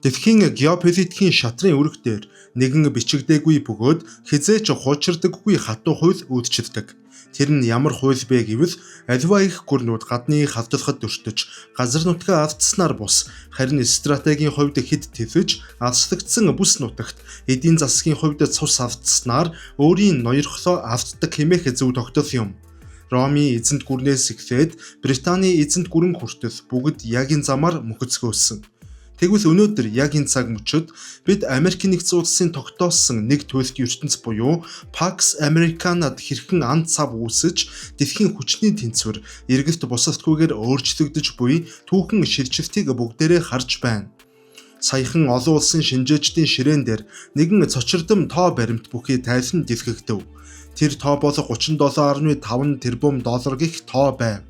Дэлхийн геополитикийн шатрын үүрэг дээр нэгэн бичигдээгүй бөгөөд хизээч хуучирдаггүй хатуу хууль үүдчилдэг. Тэр нь ямар хууль бэ гэвэл аливаа их гүрнүүд гадны халдвархад өртөж, газар нутгаа автснаар бус, харин стратегийн хувьд хэд тэвэж, алслагдсан бүс нутагт эдийн засгийн хувьд цус автснаар өөрийн ноёрхлоо автдаг хэмээх зөв тогтол юм. Ромын эзэнт гүрнээс эхлээд Британий эзэнт гүрэн хүртэл бүгд яг энэ замаар мөхөцгөөсөн. Тэгвэл өнөөдөр яг энэ цаг мөчид бид Америкийн нэгдсэн улсын тогтоосон нэг туйлын ертөнц буюу Pax Americana'д хэрхэн ан цав үүсэж дэлхийн хүчний тэнцвэр эргэлт босолтгүйгээр өөрчлөгдөж буй түүхэн шилжилтийг бүгдээрээ харж байна. Саяхан олон улсын шинжээчдийн ширээн дээр нэгэн цочирдом тоо баримт бүхий тайлан дэлгэгдэв. Тэр тоо бол 37.5 тэрбум доллар гэх тоо байв.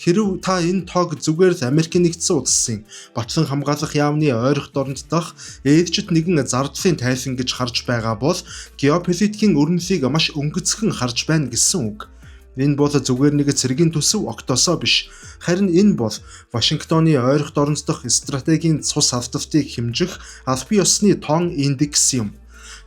Хэрв та энэ тоог зүгээр л Америкийн нэгдсэн улсын батлан хамгаалах яамны ойрох дорнод дах ээлжид нэгэн зардлын тайлан гэж харж байгаа бол геополитикийн өрнөлийг маш өнгөцгөн харж байна гэсэн үг. Энэ бол зүгээр нэг цэргийн төсөв огтосоо биш. Харин энэ бол Вашингтоны ойрох дорнод дах стратегийн цус авталтыг хэмжих албан ёсны тоон индекс юм.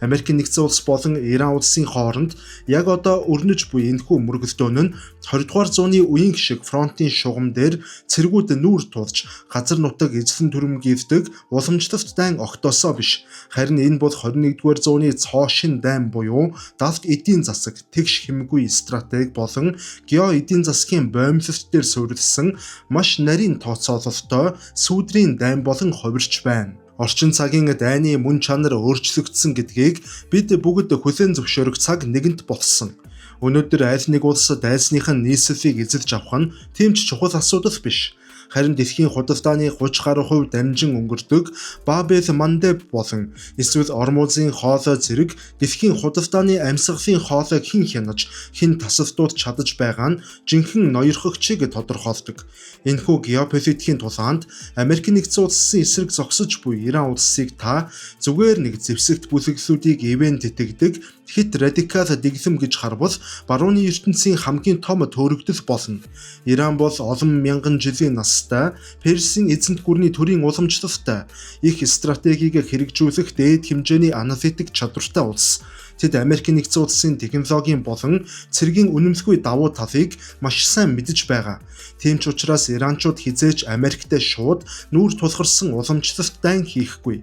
Америкийн нэгдсэн улс болон Иран улсын хооронд яг одоо өрнөж буй энэхүү мөргөлдөөн нь 20 дугаар зууны үеийн шиг фронтын шугам дээр цэргүүд нүүр тулж газар нутаг эзлэн түрэмгийвдэг уламжлалт дайн огтосоо биш. Харин энэ бол 21 дугаар зууны цоо шин дайн буюу далд эдийн засаг тэгш хэмгүй стратеги болон гео эдийн засгийн боомлолт дээр суурилсан маш нарийн тооцоололтой сүүдрийн дайн болон хувирч байна. Орчин цагийн дайны мөн чанар өөрчлөгдсөн гэдгийг бид бүгд хүлээн зөвшөөрөх цаг нэгэнт болсон. Өнөөдөр аль нэг улс дайсных нь нийслэлийг эзэлж авах нь тийм ч чухал асуудал биш. Харин дэлхийн худалдааны 30% дамжин өнгөрдөг Бабел Мандеб болон эсвэл Ормузын хоолой зэрэг дэлхийн худалдааны амьсгалын хоолойг хэн хянаж, хэн тасалдуулж чадаж байгаа нь жинхэнэ ноёрхогчийг тодорхойлдог. Энэхүү геополитикийн тулаанд Америкийн нэгдсэн улсын эсрэг зогсож буй Иран улсыг та зүгээр нэг зэвсэгт бүлэглүүдийг ивэн тэтгдэг хит радикал дэглэм гэж харвал барууны ертөнцийн хамгийн том төөрөгдөл болно. Иран бол олон мянган жилийн настай, Персийн эзэнт гүрний төрийн уламжлалтай, их стратегийг хэрэгжүүлэх дээд хэмжээний аналитик чадвартай улс. Тэд Америкийн нэгдсэн улсын технологийн болон цэргийн үнэмлэхгүй давуу талыг маш сайн мэдж байгаа. Тийм ч учраас иранчууд хизээч Америктэй шууд нүүр тулгарсан уламжлалт дайн хийхгүй.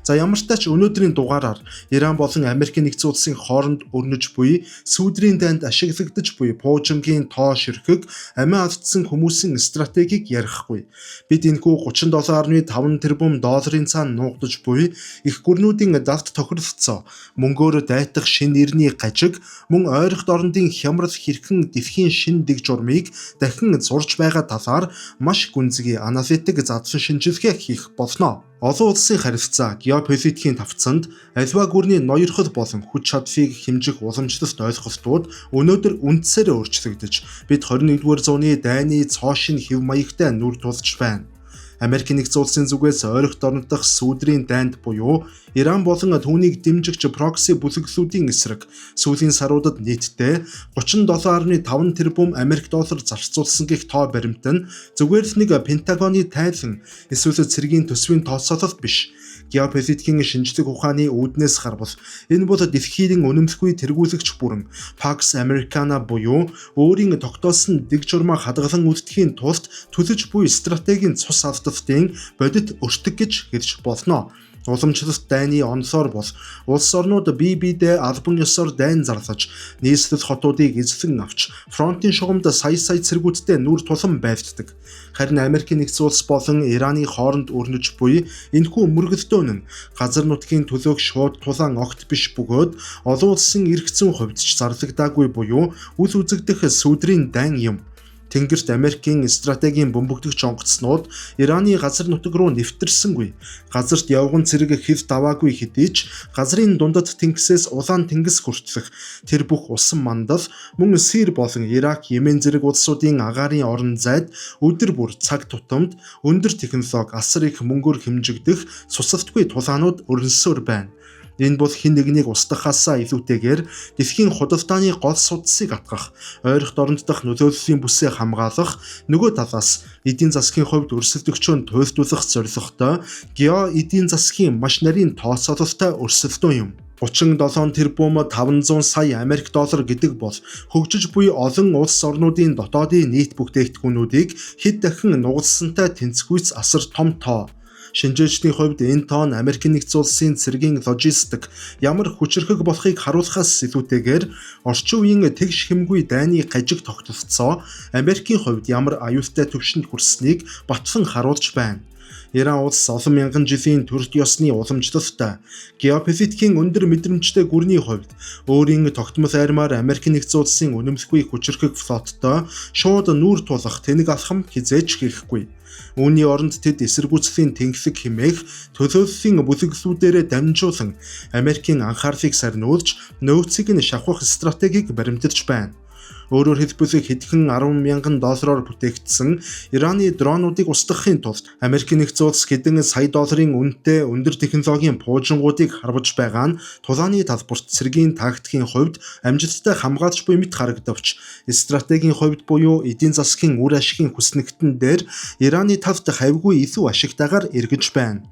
За ямар ч тач өнөөдрийн дугаараар Иран болон Америкийн нэгдсэн улсын хооронд өрнөж буй сүүдрийн дайнд ашиглагдаж буй пуужингийн тоо ширхэг амиа алдсан хүмүүсийн стратегийг ярихгүй. Бид энэхүү 37.5 тэрбум долларын цаана нуугдаж буй их гүрнүүдийн далд тохиролцоо мөнгөөр дайтах шин нэрний гажиг мөн ойрох дорнодын хямрал хэрхэн дэлхийн шин дэг журмыг дахин зурж байгаа талаар маш гүнзгий аналитик задлан шинжилгээ хийх болно. Олон улсын харилцаа геополитикийн тавцанд аливаа гүрний ноёрхол болон хүч чадлыг хэмжих уламжлалт ойлголтууд өнөөдөр үндсээр өөрчлөгдөж бид 21-р зууны дайны цоо шин хэв маягтай нүр тулж байна. Америкийн нэгдсэн улсын зүгээс ойрох дорнод дах сүүдрийн дайнд буюу Иран болон түүнийг дэмжигч прокси бүлэглүүдийн эсрэг сүүлийн саруудад нийтдээ 37.5 тэрбум Америк доллар зарцуулсан гэх тоо баримт нь зүгээр л нэг Пентагоны тайлан эсвэл цэргийн төсвийн тооцоолол биш. Геополитикийн шинжлэх ухааны үүднээс харвал энэ бол дэлхийн үнэмлэхгүй тэргүүлэгч бүрэн Pax Americana буюу өөрийн тогтоосон дэг журмаа хадгалан үлдэхийн тулд төлөж буй стратегийн цус алдалтын бодит өртөг гэж хэлж болно. Уламжлалт дайны онцлоор бол улс орнууд бие биедээ албан ёсоор дайн зарлаж, нийслэл хотуудыг эзлэн авч, фронтын шугамд сая цэргүүдтэй нүр тулан байлддаг. Харин Америкийн нэгдсэн улс болон Ираны хооронд өрнөж буй энэхүү мөргөлдөөн нь газар нутгийн төлөөг шууд тулаан огт биш бөгөөд олон улсын эрх зүйн хувьд ч зарлагдаагүй буюу үл үзэгдэх сүүдрийн дайн юм. Тэнгэрт Америкийн стратегийн бөмбөгдөгч онгоцнууд Ираны газар нутаг руу нэвтэрсэнгүй. Газарт явган цэрэг хэв даваагүй хэдий ч газрын дундад тэнгисээс улаан тэнгис хүртэлх тэр бүх усан мандал мөн Сир болон Ирак, Йемен зэрэг улсуудын агаарын орон зайд өдөр бүр цаг тутамд өндөр технологи асар их мөнгөөр хэмжигдэх цусалтгүй тулаанууд өрнөсөөр байна. Энэ бол хэн нэгнийг устгахаасаа илүүтэйгээр дэлхийн худалдааны гол судсыг атгах, ойрхон оронд дахь нөлөөллийн бүсээ хамгаалах, нөгөө талаас эдийн засгийн хувьд өрсөлдөгчөнд туйлдуулах зорилготой гео эдийн засгийн маш нарийн тооцоололтой өрсөлдөөн юм. 37 тэрбум 500 сая Америк доллар гэдэг бол хөгжиж буй олон улс орнуудын дотоодын нийт бүтээгдэхүүнүүдийг хэд дахин нугалсантай тэнцвүүц асар том тоо. Шинжээчдийн хувьд энэ тоо нь Америкийн нэгдсэн улсын цэргийн логистик ямар хүчирхэг болохыг харуулахаас илүүтэйгээр орчин үеийн тэгш хэмгүй дайны гажиг тогтолцоо Америкийн хувьд ямар аюултай түвшинд хүрснийг батлан харуулж байна. Иран улс олон мянган жилийн төрөлт ёсны уламжлалтай геополитикийн өндөр мэдрэмжтэй гүрний хувьд өөрийн тогтмол армаар Америкийн нэгдсэн улсын үнэмлэхгүй хүчирхэг флоттой шууд нүүр тулах тэнэг алхам хизээж хийхгүй. Үүний оронд тэд эсэргүүцлийн тэнхлэг хэмээх төлөөллийн бүлэглүүдээр дамжуулан Америкийн анхаарлыг сарниулж нөөцийг нь шавхах стратегийг баримталж байна. Өөрөөр хэлбэл хэдхэн 10 мянган доллараар бүтээгдсэн Ираны дронуудыг устгахын тулд Америкийн нэгдсэн улс хэдэн сая долларын үнэтэй өндөр технологийн пуужингуудыг харваж байгаа нь тулааны талбарт цэргийн тактикийн хувьд амжилттай хамгаалж буй мэт харагдавч стратегийн хувьд буюу эдийн засгийн үр ашигын хүснэгтэн дээр Ираны талд хавьгүй илүү ашигтайгаар эргэж байна.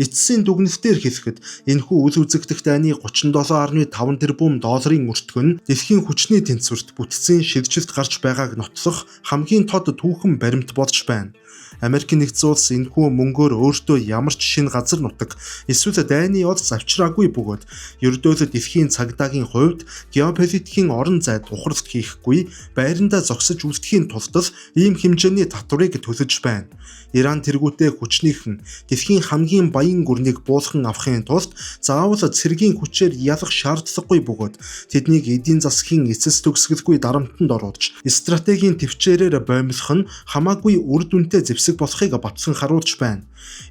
Эцсийн дүгнэлтээр хэлэхэд энэхүү үл үзэгдэх дайны 37.5 тэрбум долларын өртгөн дэлхийн хүчний тэнцвэрт бүтцийн шилжилт гарч байгааг нотлох хамгийн тод түүхэн баримт болж байна. Америкийн нэгдсэн улс энэхүү мөнгөөр өөртөө ямар ч шинэ газар нутаг эсвэл дайны олз авчираагүй бөгөөд ердөө л дэлхийн цагдаагийн хувьд геополитикийн орон зайд ухралт хийхгүй байрандаа зогсож үлдэхийн тулд ийм хэмжээний татварыг төлөж байна. Иран тэргүүтээ хүчнийхэн дэлхийн хамгийн баян гүрнийг буулган авахын тулд заавал цэргийн хүчээр ялах шаардлагагүй бөгөөд тэднийг эдийн засгийн эцэс төгсгөлгүй дарамтанд оруулж стратегийн төвчээрээр боомлох нь хамаагүй үр дүнтэй зэвсэг болохыг батлан харуулж байна.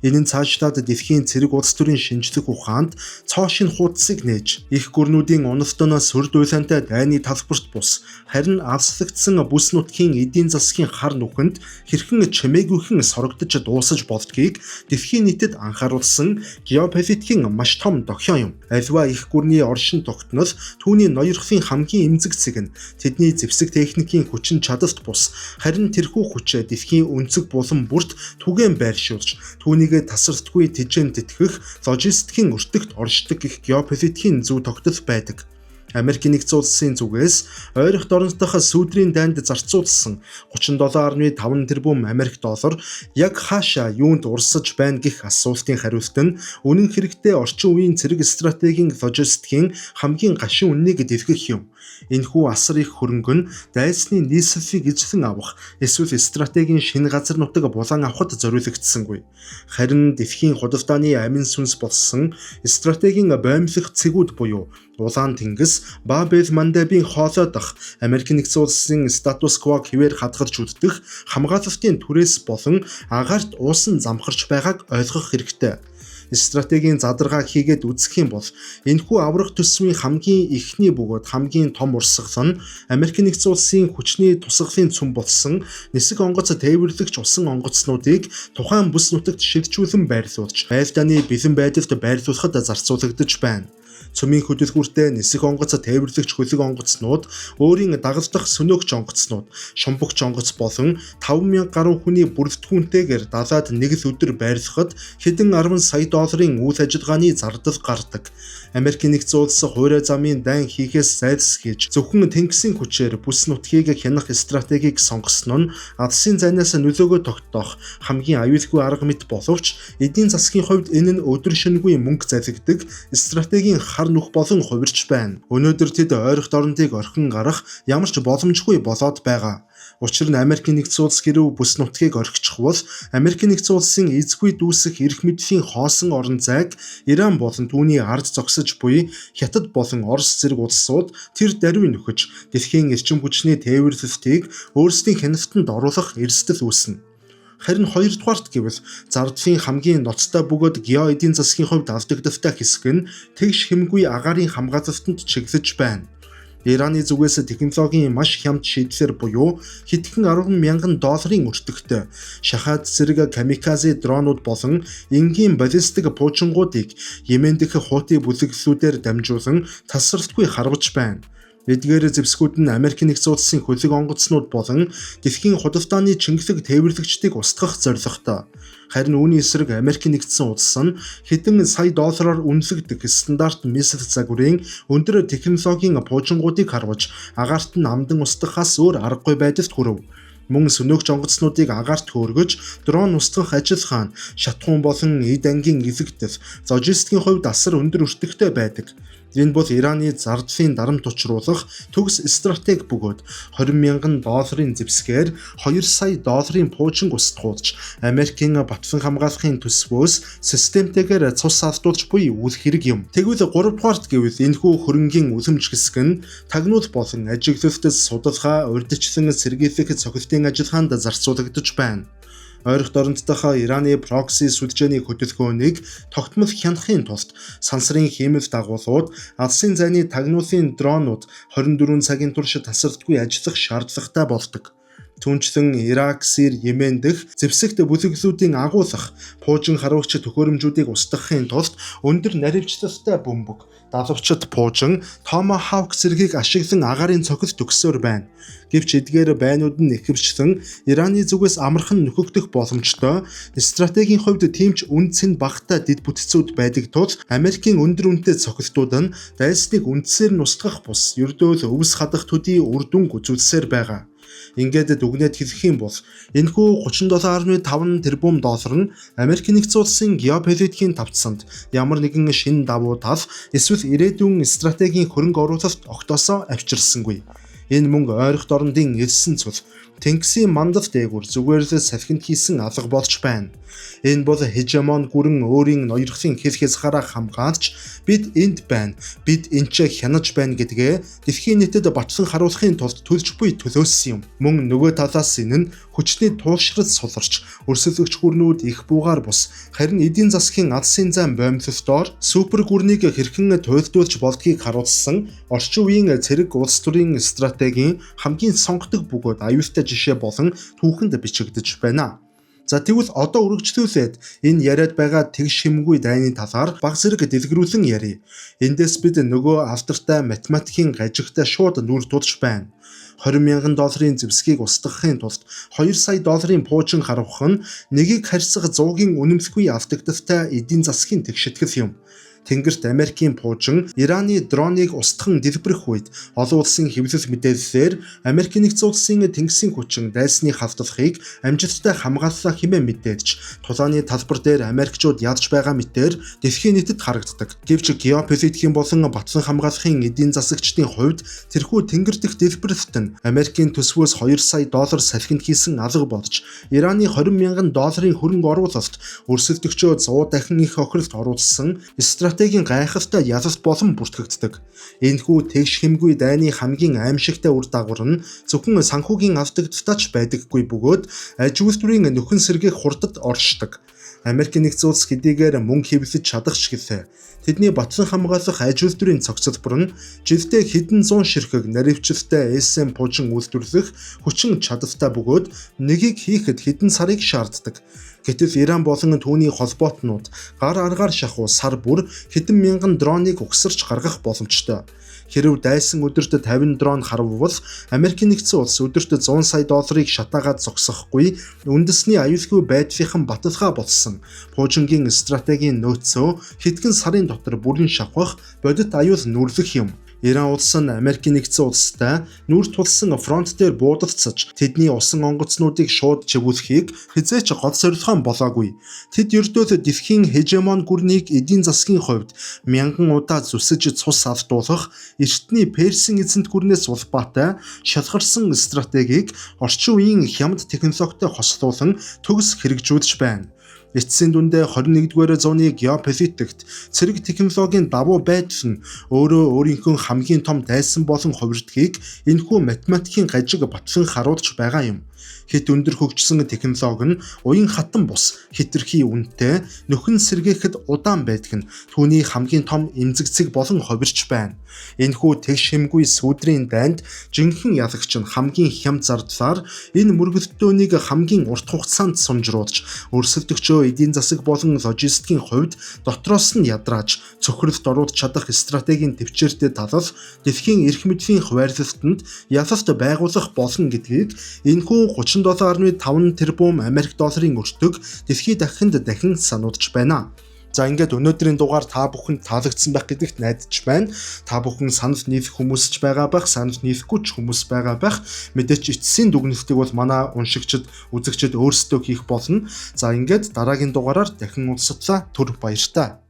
Энэ нь цаашлаад дэлхийн цэрэг улс төрийн шинжлэх ухаанд цоо шин хуудсыг нээж их гүрнүүдийн уналтаноос сүр дуйлантай дайны талбарт бус харин алслагдсан бүс нутгийн эдийн засгийн хар нүхэнд хэрхэн чимээгүйхэн сорогдож дуусаж болдгийг дэлхийн нийтэд анхааруулсан геополитикийн маш том дохио юм. Аливаа их гүрний оршин тогтнол түүний ноёрхлын хамгийн эмзэг зэг нь тэдний зэвсэг техникийн хүчин чадалт бус харин тэрхүү хүчээ дэлхийн өнцөг булан бүрт түгээн байршуулж түүнийг тасралтгүй тэжээн тэтгэх логистикийн өртөгт оршдог гэх геополитикийн зөв тогтол байдаг. Америкийн нэгдсэн улсын зүгээс ойрхон оронд дахь сүүдрийн дайнд зарцуулсан 37.5 тэрбум Америк доллар яг хаашаа юунд урсаж байна гэх асуултын хариулт нь үнэн хэрэгтээ орчин үеийн цэрэг стратегийн логистикийн хамгийн гашуун үннийг дэлгэх юм. Энэхүү асар их хөрөнгө нь дайсны нийслэлийг эзлэн авах эсвэл стратегийн шинэ газар нутаг булан авахд зориулагдсангүй. Харин дэлхийн худалдааны амин сүнс болсон стратегийн боомлох цэгүүд буюу Улаан тэнгис, Бабел Мандебийн хоолой дах Америкийн нэгдсэн улсын статус квог хэвээр хадгалж үлдэх хамгаалалтын түрээс болон агаарт уусан замхарч байгааг ойлгох хэрэгтэй. Стратегийн задаргааг хийгээд үзэх юм бол энэхүү аврах төсвийн хамгийн ихний бөгөөд хамгийн том урсгал нь Америкийн нэгдсэн улсын хүчний тусгалын цөм болсон нисэг онгоц тээвэрлэгч усан онгоцнуудыг тухайн бүс нутагт шилжүүлэн байрлуулж байлдааны бэлэн байдалд байрлуулахад зарцуулагдаж байна. Цөмийн хөдөлгүүртэй нисэх онгоц тээвэрлэгч хөлөг онгоцнууд өөрийн дагалдах сөнөөгч онгоцнууд шумбагч онгоц болон 5,000 гаруй хүний бүрэлдэхүүнтэйгээр далаад нэг л өдөр байрлахад хэдэн 10 сая долларын үйл ажиллагааны зардал гардаг. Америкийн нэгдсэн улс хуурай замын дайн хийхээс зайлсхийж зөвхөн тэнгисийн хүчээр бүс нутгийг хянах стратегийг сонгосон нь алсын зайнаас нөлөөгөө тогтоох хамгийн аюулгүй арга мэт боловч эдийн засгийн хувьд энэ нь өдөр шөнөгүй мөнгө залгидаг стратегийн хар нүх болон хувирч байна. Өнөөдөр тэд ойрхон орондыг орхин гарах ямар ч боломжгүй болоод байгаа. Учир нь Америкийн нэгдсэн улс гэрүү бүс нутгийг орхичих бол Америкийн нэгдсэн улсын эзгүй дүүсэх эрх мэдлийн хоосон орон зайг Иран болон түүний ард зогсож буй Хятад болон Орос зэрэг улсууд тэр даруй нөхөж дэлхийн эрчим хүчний тээвэрлэлтийг өөрсдийн хяналтанд оруулах эрсдэл үүснэ. Харин хоёрдугаарт гэвэл зардлын хамгийн ноцтой бөгөөд гео эдийн засгийн хувьд алдагдaltaй хэсэг нь тэгш хэмгүй агаарын хамгаалалтанд чиглэж байна. Ираны зүгээс технологийн маш хямд шийдлэр буюу хэдхэн 10 мянган долларын өртөгтэй шахаад зэрэг камиказе дронууд болон энгийн баллистик пуужингуудыг Йемен дэх Хути бүлэглэлүүдээр дамжуулан тасралтгүй харваж байна. Эдгээр зэвсгүүд нь Америк нэгдсэн улсын хөлөг онгоцнууд болон дэлхийн худалдааны чингэлэг тээвэрлэгчдийг устгах зорилготой. Харин үүний эсрэг Америк нэгдсэн улс нь хэдэн сая доллараар үнэлэгдэх стандарт мissile загварын өндөр технологийн пуужингуудыг харваж агаарт нь амдан устгахаас өөр аргагүй байдалд хүрэв. Мөн сөнөөгч онгоцнуудыг агаарт хөөргөж дрон устгах ажиллагаа нь шатхуун болон эд ангийн илэгдэл логистикийн хувьд асар өндөр өртөгтэй байдаг. Энэ бол Ираны зардлын дарамт учруулах төгс стратеги бөгөөд 20 мянган долларын зэвсгээр 2 сая долларын пуужинг устгуулж Америкийн батлан хамгаалахын төсвөөс системтэйгээр цус алдуулж буй үйл хэрэг юм. Тэгвэл 3 дугаарт гэвэл энэхүү хөрөнгийн үлэмж хэсэг нь тагнуул болон ажиглалтаас судалгаа, урьдчилан сэргийлэх цохилтын ажиллагаанд зарцуулагдаж байна. Ойрох дорнод дахь Ираны прокси сүлжээний хөдөлгөөнийг тогтмол хянахын тулд сансрын хиймэл дагуулууд алсын зайны тагнуулын дронууд 24 цагийн турш тасралтгүй ажиллах шаардлагатай болдог. Түүнчлэн Ирак, Сир, Йемен дэх зэвсэгт бүлэглэлүүдийн агуулах, пуужин харуулагч төхөөрөмжүүдийг устгахын тулд өндөр наривчлалтай бөмбөг, далавчт пуужин, Tomahawk зэргийг ашиглан агаарын цохилт өгсөөр байна. Гэвч эдгээр байнууд нь ихэвчлэн Ираны зүгээс амархан нөхөгдөх боломжтой, стратегийн хувьд тэмч үндэс нь багатай дэд бүтцүүд байдаг тул Америкийн өндөр үнэтэй цохилтууд нь дайсныг үндсээр нь устгах бус ердөөл өвс хадах төдий үр дүнг үзүүлсээр байгаа. Ингээд дүгнээд хэлэх юм бол энэхүү 37.5 тэрбум доллар нь Америк нэгдсэн улсын геополитикийн тавцсанд ямар нэгэн шинэ давуу тал эсвэл ирээдүйн стратегийн хөрөнгө оруулалт огтосоо авчирсангүй. Энэ мөнгө ойрох дорнодын элсэн цул Тэнгисийн мандал дээгүүр зүгээр л салхинд хийсэн алга болж байна. Энэ бол хежемон гүрэн өөрийн ноёрхлын хэл хязгаараа хамгаалж бид энд байна, бид энэч хянаж байна гэдгээ дэлхийн нийтэд батлан харуулахын тулд төлж буй төлөөсөн юм. Мөн нөгөө талаас энэ нь хүчний туушрал суларч өрсөлдөгч гүрнүүд их буугаар бус харин эдийн засгийн алсын зам боомлолтоор супер гүрнийг хэрхэн туйлдуулж болдгийг харуулсан орчин үеийн цэрэг улс төрийн стратегийн хамгийн сонгодог бөгөөд аюултай жишээ болон түүхэнд бичигдэж байна. За тэгвэл одоо үргэлжлүүлээд энэ яриад байгаа тэгш хэмгүй дайны талаар баг зэрэг дэлгэрүүлэн ярив. Эндээс бид нөгөө алдартай математикийн гажигтай шууд нүр тулж байна. 20 мянган долларын зэвсгийг устгахын тулд 2 сая долларын пуужин харуулах нь нэгийг харьцах 100-гийн үнэмлэхгүй алдагдaltaй эдийн засгийн тэгшэтгэл юм. Тэнгэрт Америкийн пуужин Ираны дроныг устган дэлбэрэх үед олон улсын хэвлэл мэдээллээр Америк нэгдсэн улсын тэнгисийн хүчин дайсны халдлагыг амжилттай хамгааллаа хэмээн мэдээлж тулааны талбар дээр Америкчууд ялж байгаа мэтээр дэлхийн нийтэд харагддаг. Гэвч геополитикийн болон батлан хамгаалахын эдийн засагчдын хувьд тэрхүү тэнгэр дэх дэлбэрэлт нь Америкийн төсвөөс 2 сая доллар салхинд хийсэн алга болж Ираны 20 мянган долларын хөрөнгө оруулалт өрсөлдөгчөө 100 дахин их охиролт оруулсан стратегийн гайхалтай ялалт болон бүртгэгддэг. Энэхүү тэгш хэмгүй дайны хамгийн аимшигтай үр дагавар нь зөвхөн санхүүгийн алдагдaltaч байдаггүй бөгөөд аж үйлдвэрийн нөхөн сэргээх хурдад оршдог. Америк нэгдсэн улс хэдийгээр мөнгө хэвлэж чадах ч гэлээ. Тэдний батлан хамгаалах аж үйлдвэрийн цогцлбор нь жилдээ хэдэн зуун ширхэг наривчлалтай SM пуужин үйлдвэрлэх хүчин чадалтай бөгөөд нэгийг хийхэд хэдэн сарыг шаарддаг. Гэтэл Иран болон түүний холбоотнууд гар аргаар шахуу сар бүр хэдэн мянган дроныг угсарч гаргах боломжтой. Хэрв дайсан өдөрт 50 дрон харвал Америк нэгдсэн улс өдөрт 100 сая долларыг шатаагаад зогсохгүй үндэсний аюулгүй байдлынхан баталгаа болсон пуужингийн стратегийн нөөцөө хэдхэн сарын дотор бүрэн шавхах бодит аюул нүрлэх юм. Иран улс нь Америк нэгдсэн улстай нүр тулсан фронт дээр буудалцаж тэдний усан онгоцнуудыг шууд чивүүлэхийг хизээч гол зорилгоо болоогүй. Тэд ердөө дэлхийн хежемон гүрнийг эдийн засгийн хувьд мянган удаа зүсэж цус алдуулах эртний Персийн эзэнт гүрнээс улбаатай шалгарсан стратегийг орчин үеийн хямд технологитой хослуулан төгс хэрэгжүүлж байна. Эцсийн дүндээ 21-р зууны геополитикт цэрэг технологийн давуу байдал нь өөрөө өөрийнхөө хамгийн том дайсан болон хувирдгийг энэхүү математикийн гажиг батлан харуулж байгаа юм. Хэд өндөр хөгжсөн технологи нь уян хатан бус, хэтэрхий үнэтэй, нөхөн сэргээхэд удаан байдаг нь түүний хамгийн том эмзэгцэг болон ховирч байна. Энэхүү тэгш хэмгүй сүүдрийн дайнд жинхэнэ ялагч нь хамгийн хямд зардлаар энэ мөргөлдөөнийг хамгийн урт хугацаанд сумжруулж, өрсөлдөгчөө эдийн засаг болон логистикийн хувьд дотроос нь ядрааж, цөхрөлт оруулж чадах стратегийн төвчээртэй талал дэлхийн эрх мэдлийн хуваарлалтанд ялалт байгуулах болно гэдгийг энэхүү 37.5 тэрбум Америк долларын өртөг дэлхийд дахин сануулж байна. За ингээд өнөөдрийн дугаар та бүхэнд таалагдсан байх гэдэгт найдаж байна. Та бүхэн санал нийлэх хүмүүс ч байгаа байх, санал нийлэхгүй ч хүмүүс байгаа байх. Мэдээч эцсийн дүгнэлтийг бол манай уншигчид, үзэгчид өөрсдөө хийх болно. За ингээд дараагийн дугаараар дахин уулзтлаа. Түр баяртай.